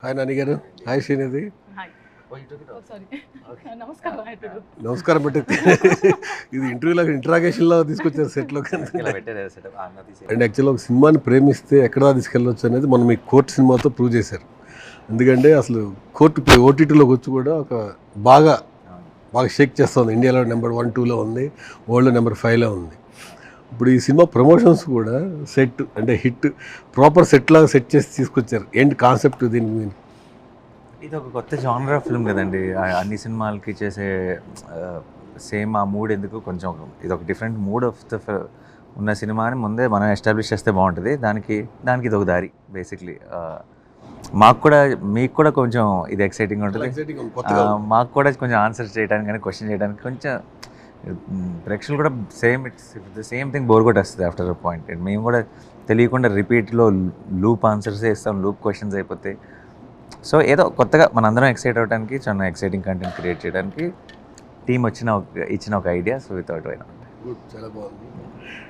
Hi Nani గారు. Hi Srinidhi. నమస్కారం పెట్టి ఇది ఇంటర్వ్యూలో ఇంట్రాగేషన్లో తీసుకొచ్చారు సెట్లో. అండ్ యాక్చువల్గా ఒక సినిమాని ప్రేమిస్తే ఎక్కడ తీసుకెళ్ళవచ్చు అనేది మనం మీ కోర్టు సినిమాతో ప్రూవ్ చేశారు. ఎందుకంటే అసలు కోర్టు ఓటీటీలోకి వచ్చి కూడా ఒక బాగా షేక్ చేస్తుంది. ఇండియాలో నెంబర్ 1, 2లో ఉంది, వరల్డ్లో నెంబర్ 5లో ఉంది. ఇప్పుడు ఈ సినిమా ప్రమోషన్స్ కూడా సెట్ అంటే హిట్ ప్రాపర్ సెట్ లాగా సెట్ చేసి తీసుకొచ్చారు. ఏంటి కాన్సెప్ట్ దీని మీద? ఇది ఒక కొత్త జానర్ ఆఫ్ ఫిల్మ్ కదండి. అన్ని సినిమాలకి చేసే సేమ్ ఆ మూడ్ ఎందుకు, కొంచెం ఇది ఒక డిఫరెంట్ మూడ్ ఆఫ్ ద ఉన్న సినిమాని ముందే మనం ఎస్టాబ్లిష్ చేస్తే బాగుంటుంది. దానికి ఇది ఒక దారి బేసిక్లీ. మాకు కూడా మీకు కూడా కొంచెం ఇది ఎక్సైటింగ్ ఉంటుంది. మాకు కూడా కొంచెం ఆన్సర్ చేయడానికి కానీ క్వశ్చన్ చేయడానికి కొంచెం ప్రేక్షకులు కూడా సేమ్ థింగ్ బోర్ కొట్టేస్తుంది ఆఫ్టర్ అ పాయింట్. మేము కూడా తెలియకుండా రిపీట్లో లూప్ ఆన్సర్స్ ఇస్తాం, లూప్ క్వశ్చన్స్ అయిపోతాయి. సో ఏదో కొత్తగా మనందరం ఎక్సైట్ అవ్వడానికి, చాలా ఎక్సైటింగ్ కంటెంట్ క్రియేట్ చేయడానికి టీం ఇచ్చిన ఒక ఐడియా. సో వితౌట్ చాలా బాగుంది.